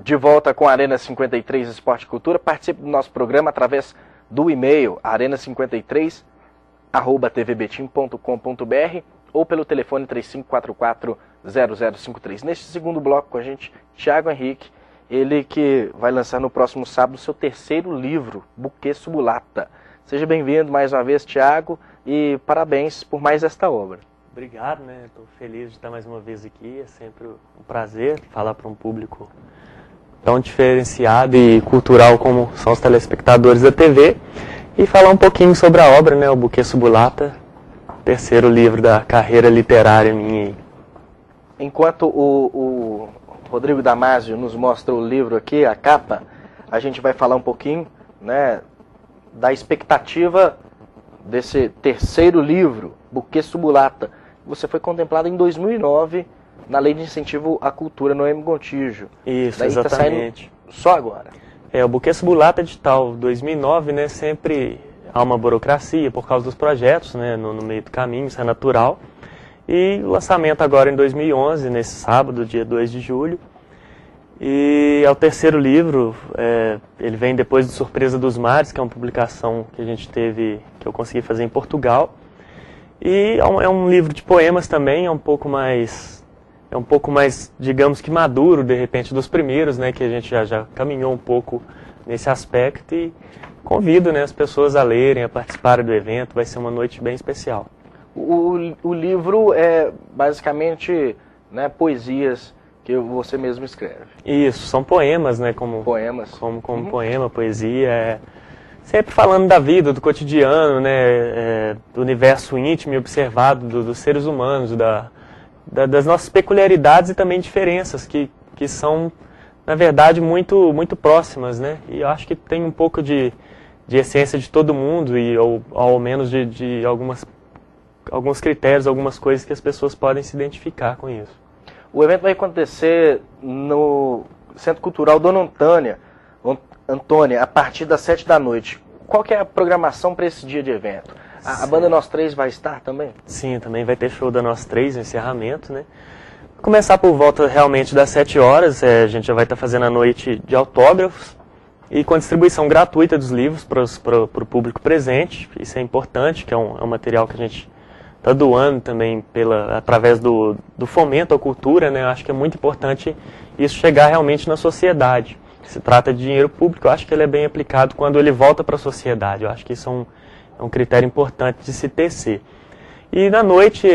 De volta com a Arena 53 Esporte e Cultura. Participe do nosso programa através do e-mail arena53@tvbetim.com.br ou pelo telefone 3544-0053. Neste segundo bloco com a gente, Thiago Henrique, ele que vai lançar no próximo sábado seu terceiro livro, Buquê Subulata. Seja bem-vindo mais uma vez, Thiago, e parabéns por mais esta obra. Obrigado, né? Estou feliz de estar mais uma vez aqui. É sempre um prazer falar para um público tão diferenciado e cultural como são os telespectadores da TV e falar um pouquinho sobre a obra, né? O Buquê Subulata, terceiro livro da carreira literária minha. Enquanto o Rodrigo Damasio nos mostra o livro aqui, a capa, a gente vai falar um pouquinho, né, da expectativa desse terceiro livro, Buquê Subulata. Você foi contemplado em 2009 na Lei de Incentivo à Cultura no M. Gontijo. Isso, daí exatamente. Tá saindo só agora. O Buquê Subulata edital 2009, né, sempre há uma burocracia por causa dos projetos, né, no meio do caminho, isso é natural. E o lançamento agora em 2011, nesse sábado, dia 2 de julho. E é o terceiro livro, ele vem depois de Surpresa dos Mares, que é uma publicação que a gente teve, que eu consegui fazer em Portugal. E é um livro de poemas também, é um pouco mais, digamos que maduro, de repente, dos primeiros, né, que a gente já caminhou um pouco nesse aspecto. E convido, né, as pessoas a lerem, a participarem do evento, vai ser uma noite bem especial. O livro é basicamente, né, poesias que você mesmo escreve. Isso, são poemas, né, poemas. Como poema, poesia, sempre falando da vida, do cotidiano, né, do universo íntimo e observado dos seres humanos, das nossas peculiaridades e também diferenças que são, na verdade, muito, muito próximas, né, e eu acho que tem um pouco de essência de todo mundo e ou ao menos de alguns critérios, algumas coisas que as pessoas podem se identificar com isso. O evento vai acontecer no Centro Cultural Dona Antônia, a partir das 7 da noite. Qual que é a programação para esse dia de evento? A banda Nós Três vai estar também? Sim, também vai ter show da Nós Três no encerramento, né? Vai começar por volta realmente das 7 horas, a gente já vai estar fazendo a noite de autógrafos e com a distribuição gratuita dos livros para o público presente. Isso é importante, que é um material que a gente está doando também através do fomento à cultura, né? Eu acho que é muito importante isso chegar realmente na sociedade. Se trata de dinheiro público, eu acho que ele é bem aplicado quando ele volta para a sociedade. Eu acho que isso é um critério importante de se tecer. E na noite,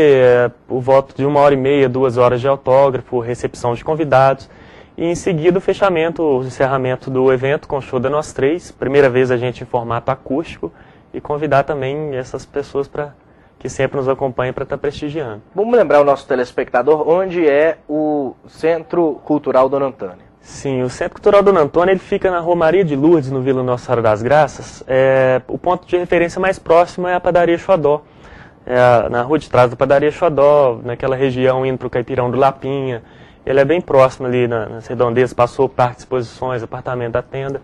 o voto de 1h30, 2 horas de autógrafo, recepção de convidados. E em seguida o encerramento do evento com o show da Nós Três. Primeira vez a gente em formato acústico e convidar também essas pessoas que sempre nos acompanham para estar prestigiando. Vamos lembrar o nosso telespectador onde é o Centro Cultural Dona Antônia. Sim, o Centro Cultural Dona Antônia ele fica na Rua Maria de Lourdes, no Vila Nossa Senhora das Graças. O ponto de referência mais próximo é a Padaria Xodó. Na rua de trás da Padaria Xodó, naquela região indo para o Caipirão do Lapinha. Ele é bem próximo ali nas redondezas, passou o Parque de Exposições, apartamento da Tenda.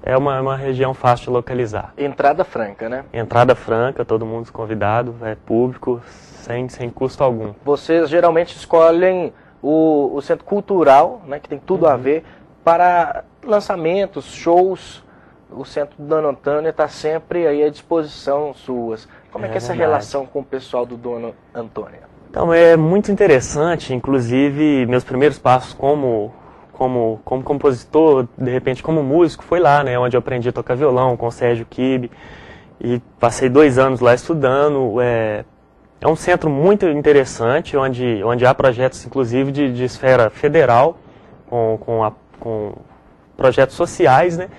É uma região fácil de localizar. Entrada franca, né? Entrada franca, todo mundo convidado, é público, sem custo algum. Vocês geralmente escolhem o Centro Cultural, né, que tem tudo a ver, para lançamentos, shows. O Centro Dona Antônia está sempre aí à disposição suas. Como é que é essa relação com o pessoal do Dona Antônia? Então, é muito interessante, inclusive, meus primeiros passos como compositor, de repente como músico, foi lá, né, onde eu aprendi a tocar violão com o Sérgio Kibe, e passei 2 anos lá estudando. É um centro muito interessante, onde há projetos, inclusive, de esfera federal, com projetos sociais, né,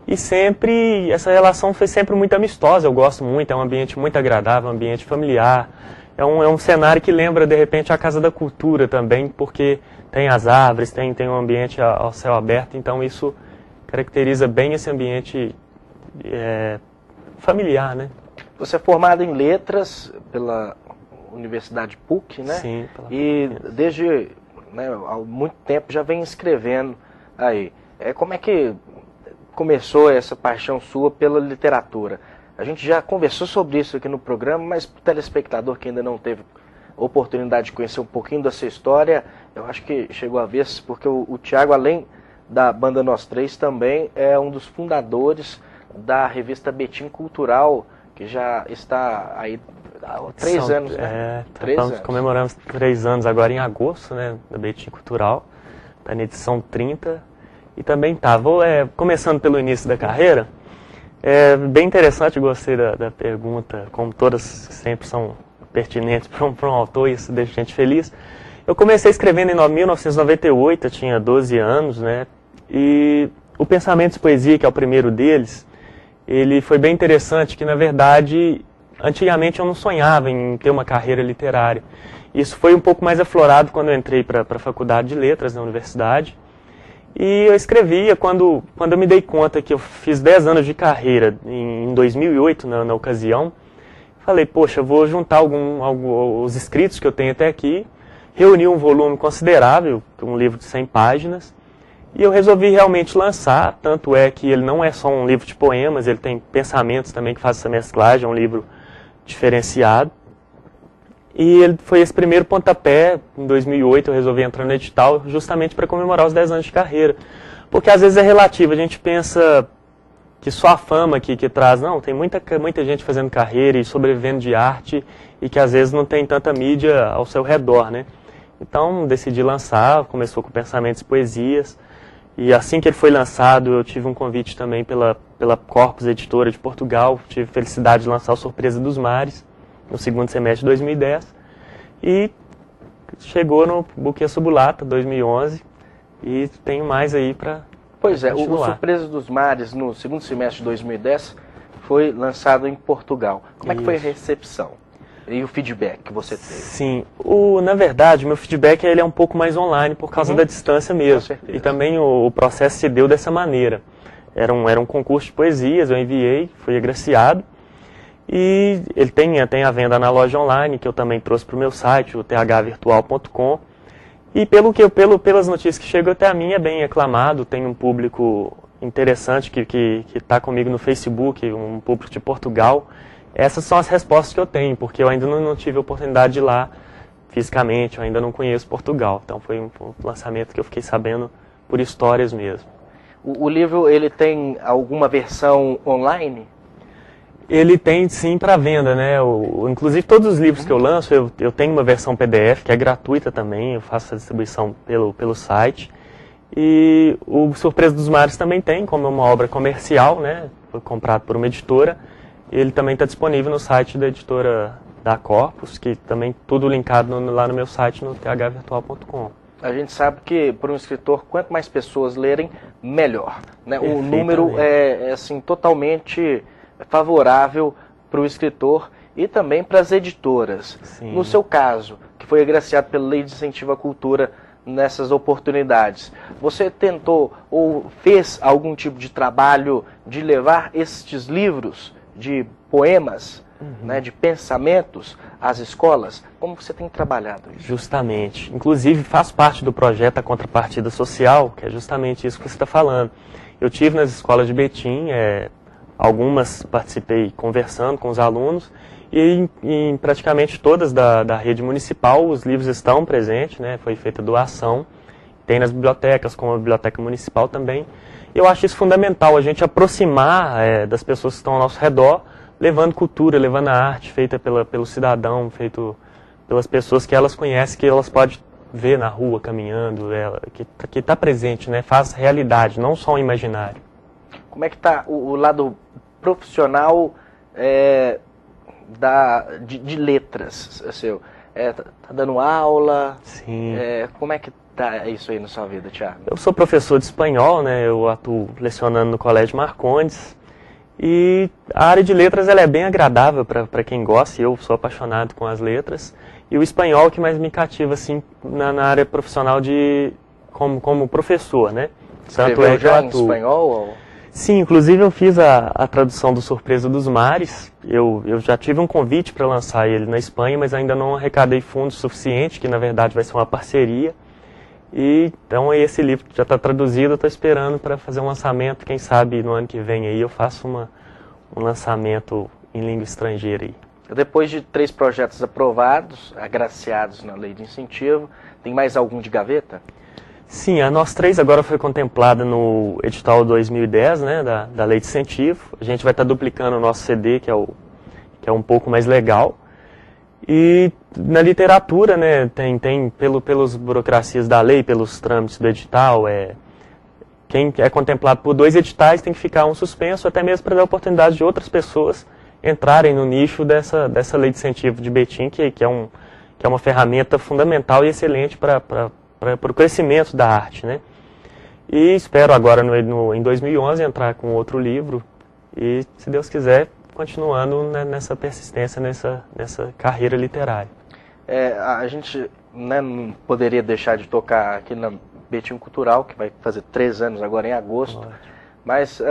e sempre, essa relação foi sempre muito amistosa, eu gosto muito, é um ambiente muito agradável, um ambiente familiar. É um cenário que lembra, de repente, a Casa da Cultura também, porque tem as árvores, tem um ambiente ao céu aberto, então isso caracteriza bem esse ambiente familiar, né? Você é formado em letras pela Universidade PUC, né? Sim. E desde há muito tempo já vem escrevendo aí. Como é que começou essa paixão sua pela literatura? A gente já conversou sobre isso aqui no programa, mas para o telespectador que ainda não teve oportunidade de conhecer um pouquinho da sua história, eu acho que chegou a vez, porque o Thiago, além da banda Nós Três também é um dos fundadores da revista Betim Cultural, que já está aí há 3 anos, né? 3 anos. Comemoramos 3 anos agora em agosto, né, da Betim Cultural, está na edição 30. E também começando pelo início da carreira, é bem interessante, gostei da pergunta, como todas sempre são pertinentes para um autor, e isso deixa a gente feliz. Eu comecei escrevendo em 1998, eu tinha 12 anos, né? E o Pensamentos e Poesia, que é o primeiro deles, ele foi bem interessante, que na verdade, antigamente eu não sonhava em ter uma carreira literária. Isso foi um pouco mais aflorado quando eu entrei para a Faculdade de Letras na universidade. E eu escrevia, quando eu me dei conta que eu fiz 10 anos de carreira em 2008, na ocasião, falei, poxa, eu vou juntar os escritos que eu tenho até aqui, reuni um volume considerável, um livro de 100 páginas, e eu resolvi realmente lançar, tanto é que ele não é só um livro de poemas, ele tem pensamentos também que fazem essa mesclagem, é um livro diferenciado. E ele foi esse primeiro pontapé, em 2008 eu resolvi entrar no edital, justamente para comemorar os 10 anos de carreira. Porque às vezes é relativo, a gente pensa que só a fama que traz, não, tem muita gente fazendo carreira e sobrevivendo de arte, e que às vezes não tem tanta mídia ao seu redor, né? Então decidi lançar, começou com Pensamentos e Poesias, e assim que ele foi lançado eu tive um convite também pela Corpus Editora de Portugal, tive a felicidade de lançar o Surpresa dos Mares, no segundo semestre de 2010, e chegou no Buquê Subulata, 2011, e tenho mais aí para Pois é, o Surpresa dos Mares, no segundo semestre de 2010, foi lançado em Portugal. Como é que foi a recepção e o feedback que você teve? Sim, na verdade, o meu feedback ele é um pouco mais online, por causa da distância mesmo. E também o processo se deu dessa maneira. Era um concurso de poesias, eu enviei, fui agraciado. E ele tem a venda na loja online, que eu também trouxe para o meu site, o thvirtual.com. E pelas notícias que chegam até a mim, é bem aclamado, tem um público interessante que está comigo no Facebook, um público de Portugal. Essas são as respostas que eu tenho, porque eu ainda não tive a oportunidade de ir lá fisicamente, eu ainda não conheço Portugal. Então foi um lançamento que eu fiquei sabendo por histórias mesmo. O livro, ele tem alguma versão online? Ele tem sim para venda, né? Inclusive todos os livros que eu lanço, eu tenho uma versão PDF que é gratuita também, eu faço a distribuição pelo site. E o Surpresa dos Mares também tem, como é uma obra comercial, né? Foi comprado por uma editora. Ele também está disponível no site da editora da Corpus, que também tudo linkado lá no meu site, no thvirtual.com. A gente sabe que, para um escritor, quanto mais pessoas lerem, melhor, né? O número é assim, totalmente favorável para o escritor e também para as editoras. Sim. No seu caso, que foi agraciado pela Lei de Incentivo à Cultura nessas oportunidades, você tentou ou fez algum tipo de trabalho de levar estes livros de poemas, né, de pensamentos às escolas? Como você tem trabalhado isso? Justamente. Inclusive, faz parte do projeto A Contrapartida Social, que é justamente isso que você está falando. Eu tive nas escolas de Betim, algumas participei conversando com os alunos, e em praticamente todas da rede municipal os livros estão presentes, né? Foi feita doação, tem nas bibliotecas, como a Biblioteca Municipal também. Eu acho isso fundamental, a gente aproximar das pessoas que estão ao nosso redor, levando cultura, levando a arte feita pelo cidadão, feito pelas pessoas que elas conhecem, que elas podem ver na rua, caminhando, que está presente, né? Faz realidade, não só um imaginário. Como é que está o lado profissional de letras seu? Tá dando aula? Sim. Como é que tá isso aí na sua vida, Thiago? Eu sou professor de espanhol, né? Eu atuo lecionando no Colégio Marcondes. E a área de letras ela é bem agradável para quem gosta, e eu sou apaixonado com as letras. E o espanhol que mais me cativa assim, na área profissional como professor, né? Tanto é que já em espanhol? Ou? Sim, inclusive eu fiz a tradução do Surpresa dos Mares. Eu já tive um convite para lançar ele na Espanha, mas ainda não arrecadei fundos suficiente, que na verdade vai ser uma parceria. E então esse livro já está traduzido, eu estou esperando para fazer um lançamento, quem sabe no ano que vem aí eu faço um lançamento em língua estrangeira aí. Depois de 3 projetos aprovados, agraciados na Lei de Incentivo, tem mais algum de gaveta? Sim, a Nós Três agora foi contemplada no edital 2010, né, da Lei de Incentivo. A gente vai estar duplicando o nosso CD, que é um pouco mais legal. E na literatura, né, tem pelas burocracias da lei, pelos trâmites do edital, quem é contemplado por 2 editais tem que ficar um suspenso, até mesmo para dar oportunidade de outras pessoas entrarem no nicho dessa lei de incentivo de Betim, que é uma ferramenta fundamental e excelente para o crescimento da arte, né? E espero agora, em 2011, entrar com outro livro e, se Deus quiser, continuando nessa persistência, nessa carreira literária. A gente, né, não poderia deixar de tocar aqui na Betim Cultural, que vai fazer 3 anos agora em agosto. Ótimo. Mas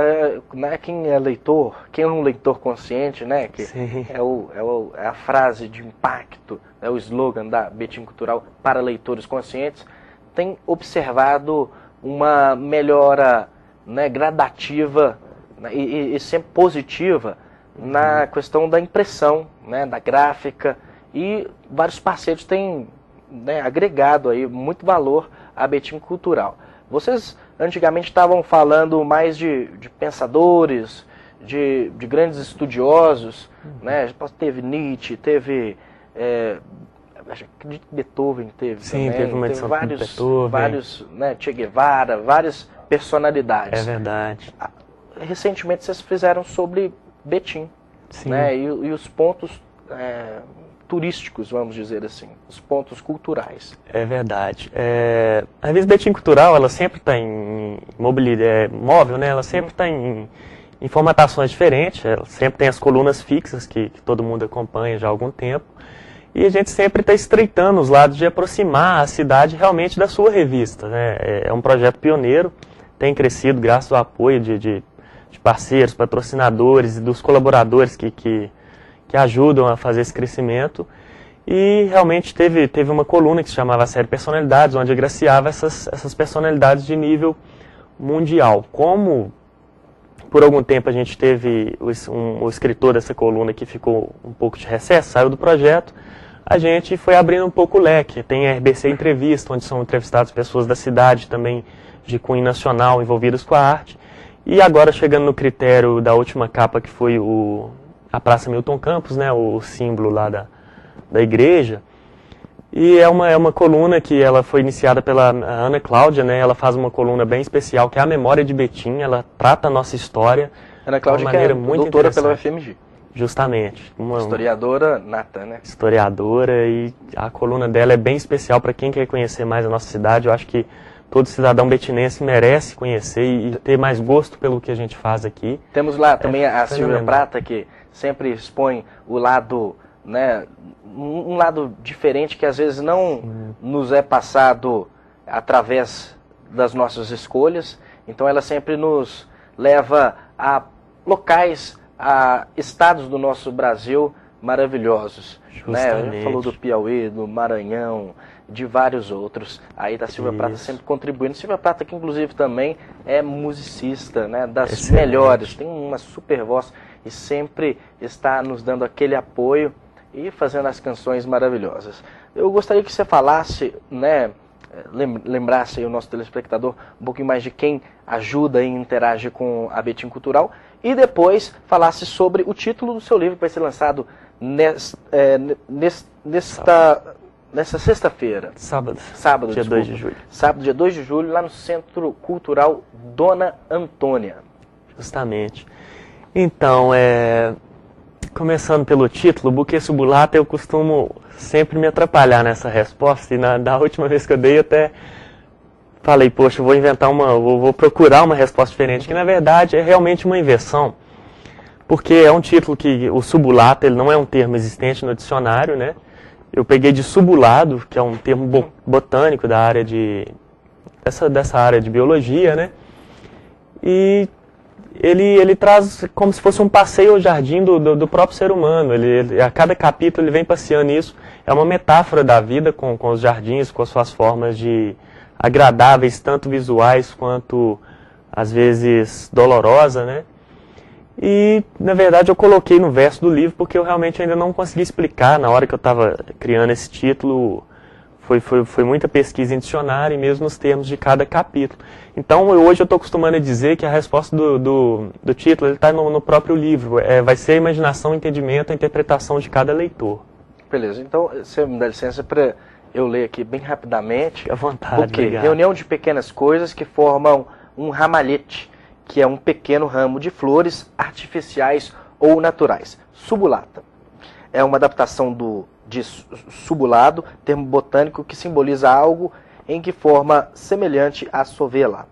né, quem é leitor, quem é um leitor consciente, né, que é a frase de impacto, é o slogan da Betim Cultural para leitores conscientes, tem observado uma melhora, né, gradativa, né, e sempre positiva na questão da impressão, né, da gráfica, e vários parceiros têm, né, agregado aí muito valor à Betim Cultural. Vocês antigamente estavam falando mais de pensadores, de grandes estudiosos, né? Teve Nietzsche, teve acredito que Beethoven teve. Sim, também. Teve uma edição de Beethoven. Vários, né, Che Guevara, várias personalidades. É verdade. Recentemente vocês fizeram sobre Betim, né? E os pontos turísticos, vamos dizer assim, os pontos culturais. É verdade. A revista Betim Cultural, ela sempre está em móvel, né? Ela sempre está em formatações diferentes, ela sempre tem as colunas fixas que todo mundo acompanha já há algum tempo, e a gente sempre está estreitando os lados de aproximar a cidade realmente da sua revista, né? É um projeto pioneiro, tem crescido graças ao apoio de parceiros, patrocinadores e dos colaboradores que ajudam a fazer esse crescimento. E realmente teve uma coluna que se chamava a série Personalidades, onde agraciava essas personalidades de nível mundial. Como por algum tempo a gente teve o escritor dessa coluna que ficou um pouco de recesso, saiu do projeto, a gente foi abrindo um pouco o leque. Tem a RBC Entrevista, onde são entrevistadas pessoas da cidade, também de cunho nacional, envolvidas com a arte. E agora chegando no critério da última capa, que foi a Praça Milton Campos, né, o símbolo lá da igreja. E é uma coluna que ela foi iniciada pela Ana Cláudia, né? Ela faz uma coluna bem especial, que é a Memória de Betim. Ela trata a nossa história Ana Cláudia, de uma maneira muito doutora pela UFMG. Justamente. Uma historiadora nata, né? Historiadora, e a coluna dela é bem especial para quem quer conhecer mais a nossa cidade. Eu acho que todo cidadão betinense merece conhecer e ter mais gosto pelo que a gente faz aqui. Temos lá também a Silvia Prata, que sempre expõe o lado, né, um lado diferente que às vezes não nos é passado através das nossas escolhas. Então ela sempre nos leva a locais, a estados do nosso Brasil maravilhosos. Né? A gente falou do Piauí, do Maranhão, de vários outros. Aí da Silvia Prata sempre contribuindo. Silvia Prata, que inclusive também é musicista, né, das melhores, tem uma super voz e sempre está nos dando aquele apoio e fazendo as canções maravilhosas. Eu gostaria que você falasse, né, lembrasse aí o nosso telespectador um pouquinho mais de quem ajuda e interage com a Betim Cultural, e depois falasse sobre o título do seu livro, que vai ser lançado nessa sexta-feira. Sábado, dia 2 de julho. Sábado, dia 2 de julho, lá no Centro Cultural Dona Antônia. Justamente. Então, começando pelo título, Buquê Subulata, eu costumo sempre me atrapalhar nessa resposta, e da última vez que eu dei até falei, poxa, eu vou inventar vou procurar uma resposta diferente, que na verdade é realmente uma inversão, porque é um título que o subulata, ele não é um termo existente no dicionário, né? Eu peguei de subulado, que é um termo botânico da área dessa área de biologia, né? E ele traz como se fosse um passeio ao jardim do próprio ser humano. A cada capítulo ele vem passeando isso. É uma metáfora da vida com os jardins, com as suas formas agradáveis, tanto visuais quanto, às vezes, dolorosa, né? E, na verdade, eu coloquei no verso do livro porque eu realmente ainda não consegui explicar. Na hora que eu estava criando esse título, Foi muita pesquisa em dicionário e mesmo nos termos de cada capítulo. Então, hoje eu estou acostumando a dizer que a resposta do título está no próprio livro. Vai ser a imaginação, o entendimento, a interpretação de cada leitor. Beleza, então você me dá licença para eu ler aqui bem rapidamente. Fique à vontade, obrigado. Reunião de pequenas coisas que formam um ramalhete, que é um pequeno ramo de flores artificiais ou naturais. Subulata. É uma adaptação de subulado, termo botânico que simboliza algo em que forma semelhante à sovela,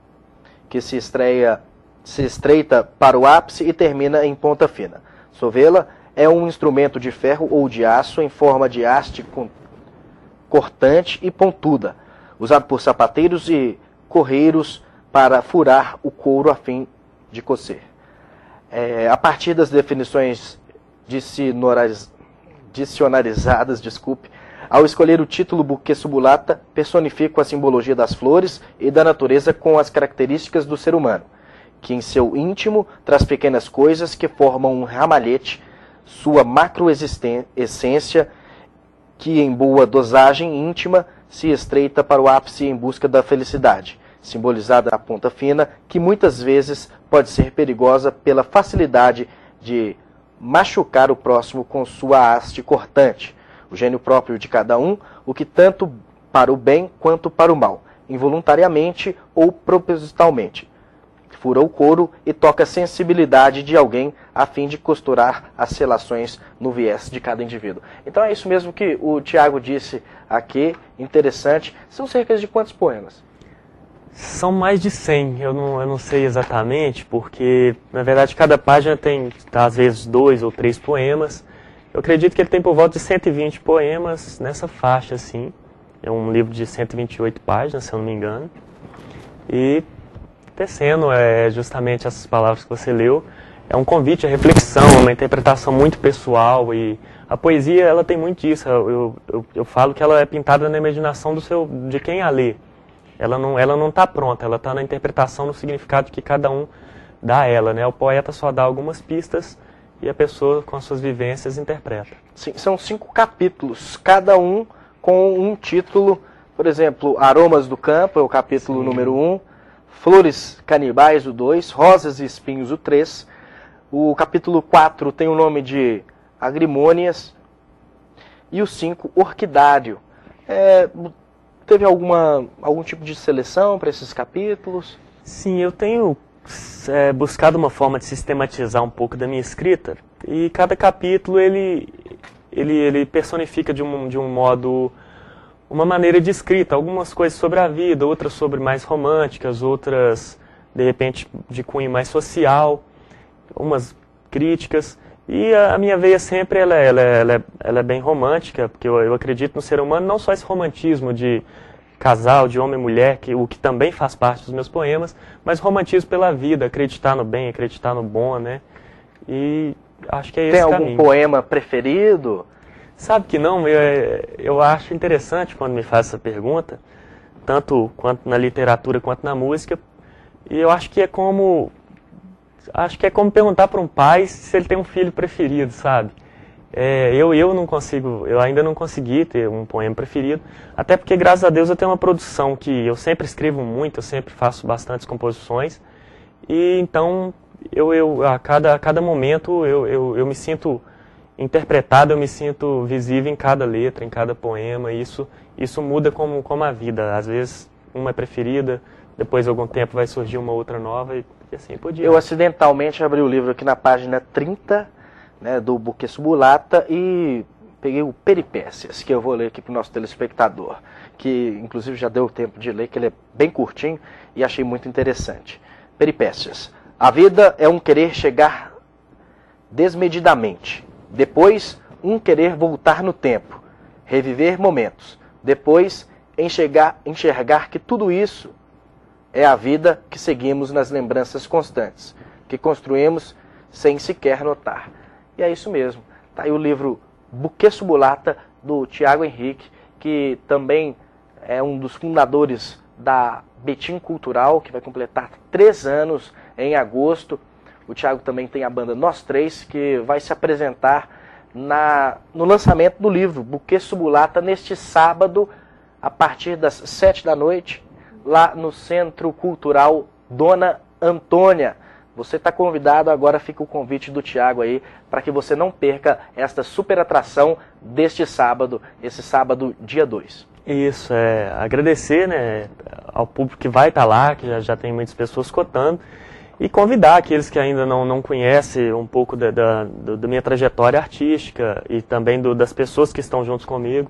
que se estreita para o ápice e termina em ponta fina. Sovela é um instrumento de ferro ou de aço em forma de haste cortante e pontuda, usado por sapateiros e correiros para furar o couro a fim de cocer. A partir das definições dicionarizadas, ao escolher o título buquê subulata, personifica a simbologia das flores e da natureza com as características do ser humano, que em seu íntimo traz pequenas coisas que formam um ramalhete, sua macroessência, que em boa dosagem íntima se estreita para o ápice em busca da felicidade, simbolizada na ponta fina, que muitas vezes pode ser perigosa pela facilidade de machucar o próximo com sua haste cortante, o gênio próprio de cada um, o que tanto para o bem quanto para o mal, involuntariamente ou propositalmente, fura o couro e toca a sensibilidade de alguém a fim de costurar as relações no viés de cada indivíduo. Então é isso mesmo que o Tiago disse aqui, interessante. São cerca de quantos poemas? São mais de 100, eu não sei exatamente, porque na verdade cada página tem às vezes 2 ou 3 poemas. Eu acredito que ele tem por volta de 120 poemas nessa faixa, assim. É um livro de 128 páginas, se eu não me engano. E tecendo justamente essas palavras que você leu. É um convite à reflexão, uma interpretação muito pessoal. E a poesia, ela tem muito disso. Eu falo que ela é pintada na imaginação de quem a lê. Ela não está pronta, ela está na interpretação, no significado que cada um dá a ela, né? O poeta só dá algumas pistas e a pessoa, com as suas vivências, interpreta. Sim, são 5 capítulos, cada um com um título. Por exemplo, Aromas do Campo, é o capítulo número 1. Flores Canibais, o 2. Rosas e Espinhos, o 3. O capítulo 4 tem o nome de Agrimônias. E o 5, Orquidário. Teve algum tipo de seleção para esses capítulos? Sim, eu tenho buscado uma forma de sistematizar um pouco da minha escrita. E cada capítulo ele personifica de um modo, uma maneira de escrita. Algumas coisas sobre a vida, outras sobre mais românticas, outras, de repente, de cunho mais social, umas críticas. E a minha veia sempre ela é bem romântica, porque eu acredito no ser humano, não só esse romantismo de casal, de homem e mulher, o que também faz parte dos meus poemas, mas romantismo pela vida, acreditar no bem, acreditar no bom, né? E acho que é esse caminho. Tem algum poema preferido? Sabe que não, eu acho interessante quando me faz essa pergunta, tanto quanto na literatura quanto na música, e eu acho que é como perguntar para um pai se ele tem um filho preferido, sabe? Eu ainda não consegui ter um poema preferido, até porque, graças a Deus, eu tenho uma produção que eu sempre escrevo muito, eu sempre faço bastantes composições, e então, a cada momento, eu me sinto interpretado, eu me sinto visível em cada letra, em cada poema, e isso muda como a vida. Às vezes, uma é preferida, depois de algum tempo vai surgir uma outra nova, e assim por diante. Eu acidentalmente abri o livro aqui na página 30, né, do Buquê Subulata, e peguei o Peripécias, que eu vou ler aqui para o nosso telespectador, que inclusive já deu tempo de ler, que ele é bem curtinho e achei muito interessante. Peripécias. A vida é um querer chegar desmedidamente, depois um querer voltar no tempo, reviver momentos, depois enxergar que tudo isso é a vida que seguimos nas lembranças constantes, que construímos sem sequer notar. E é isso mesmo. Está aí o livro Buquê Subulata, do Tiago Henrique, que também é um dos fundadores da Betim Cultural, que vai completar 3 anos em agosto. O Tiago também tem a banda Nós Três, que vai se apresentar no lançamento do livro Buquê Subulata neste sábado, a partir das 7 da noite, lá no Centro Cultural Dona Antônia. Você está convidado, agora fica o convite do Thiago aí, para que você não perca esta super atração deste sábado, esse sábado, dia 2. Isso, agradecer, né, ao público que vai estar lá, que já tem muitas pessoas cotando, e convidar aqueles que ainda não conhecem um pouco da minha trajetória artística e também das pessoas que estão juntos comigo.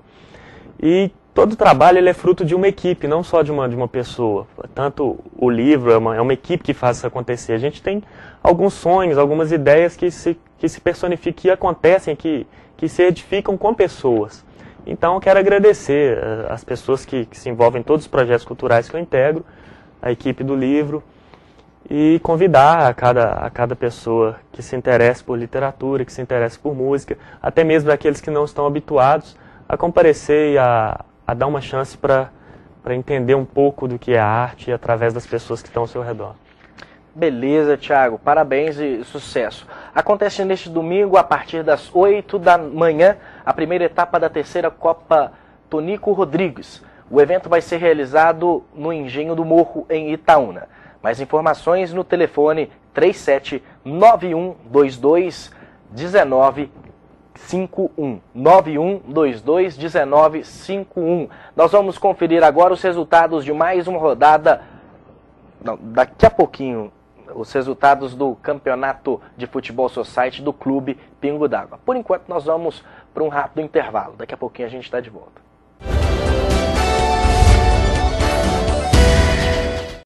E todo o trabalho ele é fruto de uma equipe, não só de uma pessoa. Tanto o livro é uma equipe que faz isso acontecer. A gente tem alguns sonhos, algumas ideias que se personificam, que acontecem, que se edificam com pessoas. Então eu quero agradecer as pessoas que se envolvem em todos os projetos culturais que eu integro, a equipe do livro, e convidar a cada pessoa que se interesse por literatura, que se interesse por música, até mesmo aqueles que não estão habituados, a comparecer e a dar uma chance para entender um pouco do que é arte através das pessoas que estão ao seu redor. Beleza, Thiago. Parabéns e sucesso. Acontece neste domingo, a partir das 8 da manhã, a primeira etapa da terceira Copa Tonico Rodrigues. O evento vai ser realizado no Engenho do Morro, em Itaúna. Mais informações no telefone 3791221951. 91221951. Nós vamos conferir agora os resultados de mais uma rodada. Não, daqui a pouquinho, os resultados do campeonato de futebol society do Clube Pingo d'Água. Por enquanto, nós vamos para um rápido intervalo. Daqui a pouquinho a gente está de volta.